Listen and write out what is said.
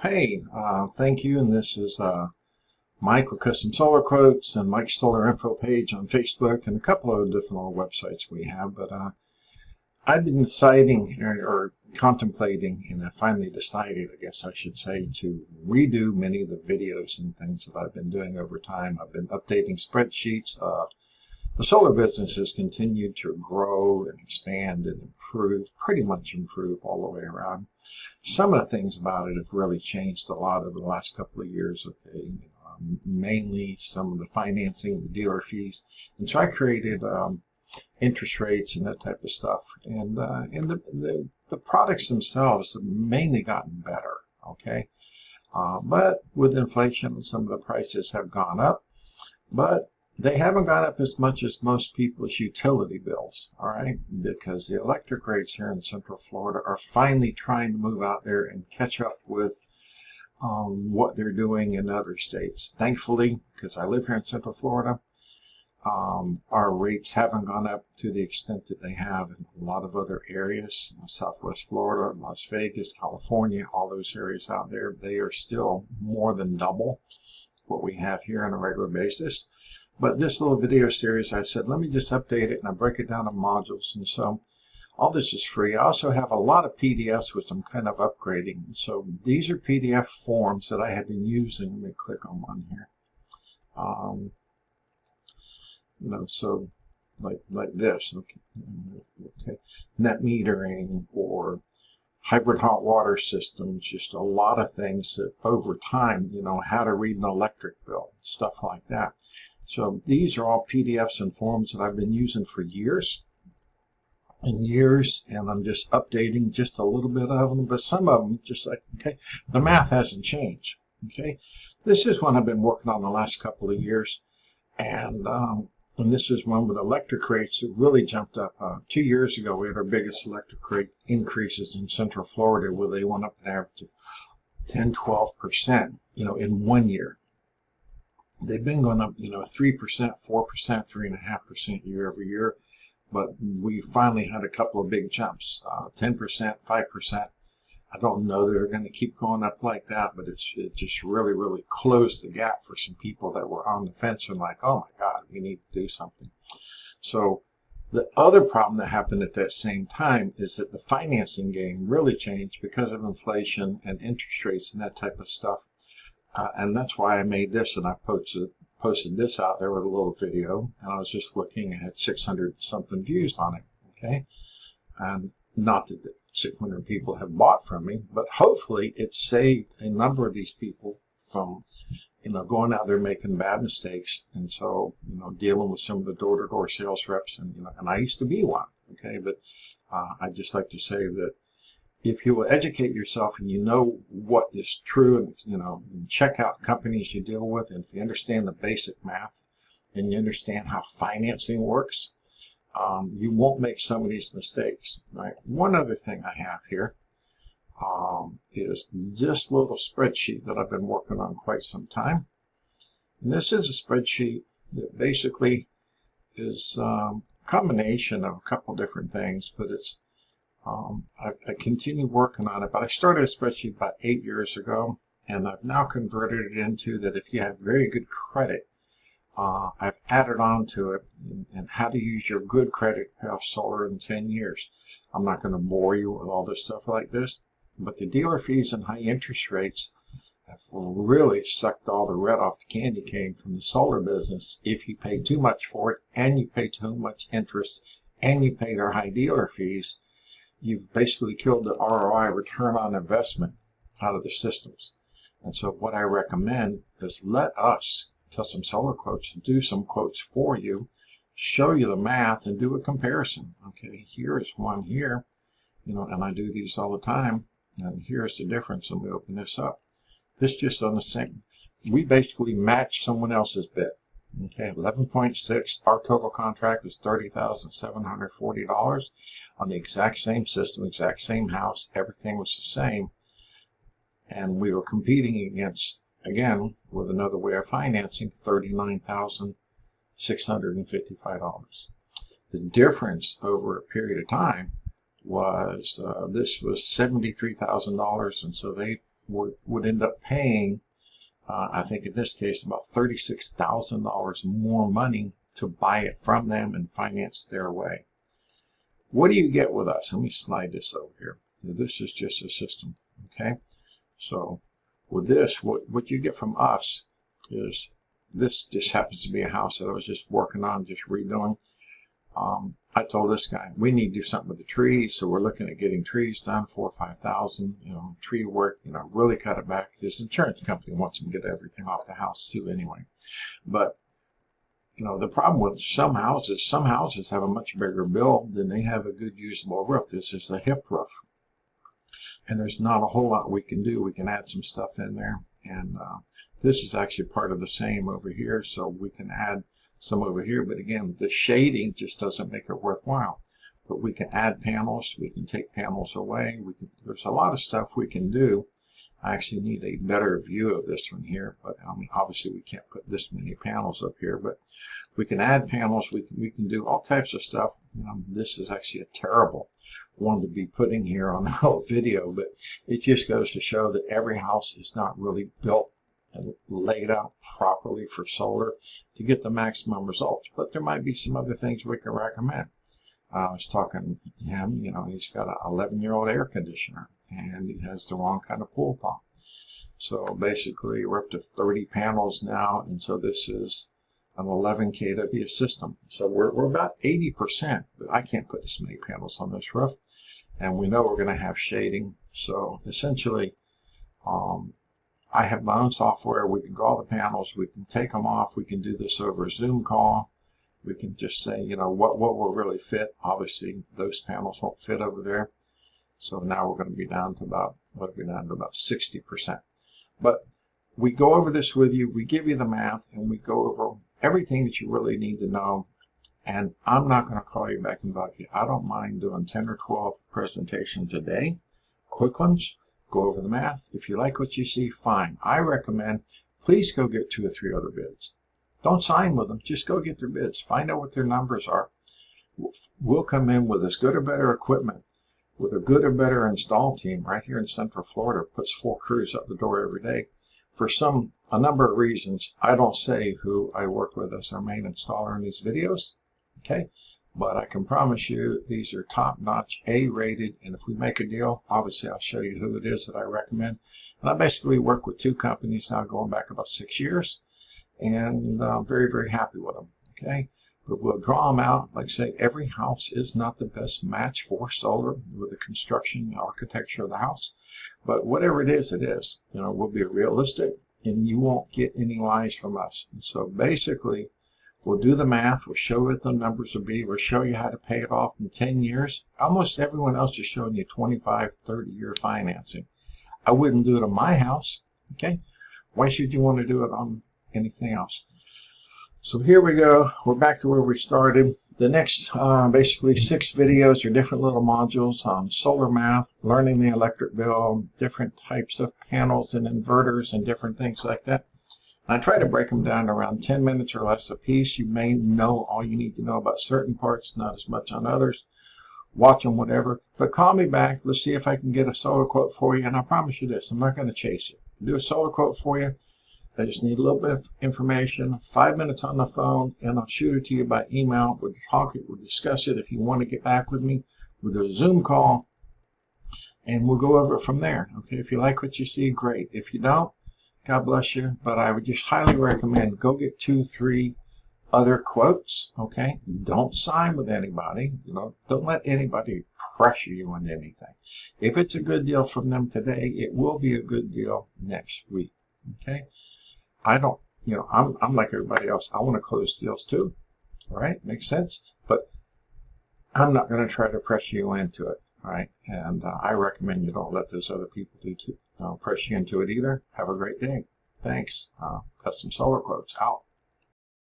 Hey, thank you. And this is Mike with Custom Solar Quotes and Mike's Solar Info page on Facebook and a couple of different little websites we have. But I've been deciding or contemplating, and I finally decided, I guess I should say, to redo many of the videos and things that I've been doing over time. I've been updating spreadsheets. The solar business has continued to grow and expand and improve, pretty much improve all the way around. Some of the things about it have really changed a lot over the last couple of years, okay? Mainly some of the financing, the dealer fees. And so I created interest rates and that type of stuff. And the products themselves have mainly gotten better, okay? But with inflation, some of the prices have gone up. But they haven't gone up as much as most people's utility bills, all right? Because the electric rates here in Central Florida are finally trying to move out there and catch up with what they're doing in other states. Thankfully, because I live here in Central Florida, our rates haven't gone up to the extent that they have in a lot of other areas. Southwest Florida, Las Vegas, California, all those areas out there, they are still more than double what we have here on a regular basis. But this little video series, I said, let me just update it, and I break it down in modules. And so all this is free. I also have a lot of PDFs which I'm kind of upgrading. So these are PDF forms that I have been using. Let me click on one here. So like this. Okay. Net metering or hybrid hot water systems, just a lot of things that over time, how to read an electric bill, stuff like that. So these are all PDFs and forms that I've been using for years and years, and I'm just updating just a little bit of them, but some of them just like, okay, the math hasn't changed, okay? This is one I've been working on the last couple of years, and this is one with electric rates that really jumped up. 2 years ago, we had our biggest electric rate increases in Central Florida, where they went up an average of 10, 12%, in 1 year. They've been going up, 3%, 4%, 3.5% year over year, but we finally had a couple of big jumps, 10%, 5%. I don't know that they're going to keep going up like that, but it just really, really closed the gap for some people that were on the fence and like, oh my God, we need to do something. So the other problem that happened at that same time is that the financing game really changed because of inflation and interest rates and that type of stuff. And that's why I made this, and I've posted this out there with a little video, and I was just looking at 600 something views on it, okay? And not that 600 people have bought from me, but hopefully it saved a number of these people from, going out there making bad mistakes. And so, dealing with some of the door-to-door sales reps, and I used to be one, okay? But I'd just like to say that if you will educate yourself and you know what is true, and check out companies you deal with, and if you understand the basic math and you understand how financing works, you won't make some of these mistakes, right? One other thing I have here is this little spreadsheet that I've been working on quite some time. And this is a spreadsheet that basically is a combination of a couple different things, but it's I continue working on it, but I started a spreadsheet about 8 years ago, and I've now converted it into that if you have very good credit, I've added on to it and how to use your good credit to pay off solar in 10 years. I'm not going to bore you with all this stuff like this, but the dealer fees and high interest rates have really sucked all the red off the candy cane from the solar business. If you pay too much for it, and you pay too much interest, and you pay their high dealer fees, you've basically killed the ROI, return on investment, out of the systems. And so what I recommend is let us, Custom Solar Quotes, do some quotes for you, show you the math, and do a comparison. Okay, here's one here, and I do these all the time, and here's the difference. Let me open this up. This just on the same, we basically match someone else's bid. Okay, 11.6, our total contract is $30,740 on the exact same system, exact same house, everything was the same. And we were competing against, again, with another way of financing, $39,655. The difference over a period of time was, this was $73,000, and so they would end up paying, I think in this case, about $36,000 more money to buy it from them and finance their way. What do you get with us? Let me slide this over here. This is just a system, okay? So with this, what you get from us is, this just happens to be a house that I was just working on, just redoing. I told this guy, we need to do something with the trees, so we're looking at getting trees done, 4,000 or 5,000, tree work, really cut it back. His insurance company wants him to get everything off the house too anyway. But, the problem with some houses have a much bigger bill than they have a good usable roof. This is a hip roof. And there's not a whole lot we can do. We can add some stuff in there. And this is actually part of the same over here, so we can add some over here, but again, the shading just doesn't make it worthwhile. But we can add panels, we can take panels away, there's a lot of stuff we can do. I actually need a better view of this one here, but obviously we can't put this many panels up here, but we can add panels, we can do all types of stuff. This is actually a terrible one to be putting here on the whole video, but it just goes to show that every house is not really built and laid out properly for solar to get the maximum results. But there might be some other things we can recommend. I was talking to him, he's got an 11-year-old air conditioner and he has the wrong kind of pool pump. So basically we're up to 30 panels now, and so this is an 11 kW system. So we're about 80%, but I can't put this many panels on this roof. And we know we're going to have shading. So essentially, I have my own software. We can draw the panels. We can take them off. We can do this over a Zoom call. We can just say, what will really fit. Obviously, those panels won't fit over there. So now we're going to be down to about, 60%. But we go over this with you. We give you the math, and we go over everything that you really need to know. And I'm not going to call you back and bug you. I don't mind doing 10 or 12 presentations a day, quick ones. Go over the math. If you like what you see, fine. I recommend, please go get 2 or 3 other bids. Don't sign with them. Just go get their bids. Find out what their numbers are. We'll come in with as good or better equipment, with a good or better install team right here in Central Florida. Puts 4 crews out the door every day. For a number of reasons, I don't say who I work with as our main installer in these videos. Okay? But I can promise you these are top-notch, A-rated, and if we make a deal, obviously I'll show you who it is that I recommend. And I basically work with 2 companies now going back about 6 years, and I'm very, very happy with them. Okay? But we'll draw them out. Like I say, every house is not the best match for solar with the construction and architecture of the house. But whatever it is, we'll be realistic, and you won't get any lies from us. And so basically, we'll do the math. We'll show you what the numbers will be. We'll show you how to pay it off in 10 years. Almost everyone else is showing you 25, 30-year financing. I wouldn't do it on my house. Okay? Why should you want to do it on anything else? So here we go. We're back to where we started. The next basically 6 videos are different little modules on solar math, learning the electric bill, different types of panels and inverters and different things like that. I try to break them down to around 10 minutes or less a piece. You may know all you need to know about certain parts, not as much on others. Watch them, whatever. But call me back. Let's see if I can get a solar quote for you. And I promise you this, I'm not going to chase you. I'll do a solar quote for you. I just need a little bit of information, 5 minutes on the phone, and I'll shoot it to you by email. We'll talk it, we'll discuss it. If you want to get back with me, we'll do a Zoom call, and we'll go over it from there. Okay, if you like what you see, great. If you don't, God bless you. But I would just highly recommend go get 2, 3 other quotes. Okay, don't sign with anybody. Don't let anybody pressure you into anything. If it's a good deal from them today, it will be a good deal next week. Okay. I don't, I'm like everybody else. I want to close deals too. All right. Makes sense. But I'm not going to try to pressure you into it. All right. And I recommend you don't let those other people pressure you into it either. Have a great day. Thanks. Custom Solar Quotes out.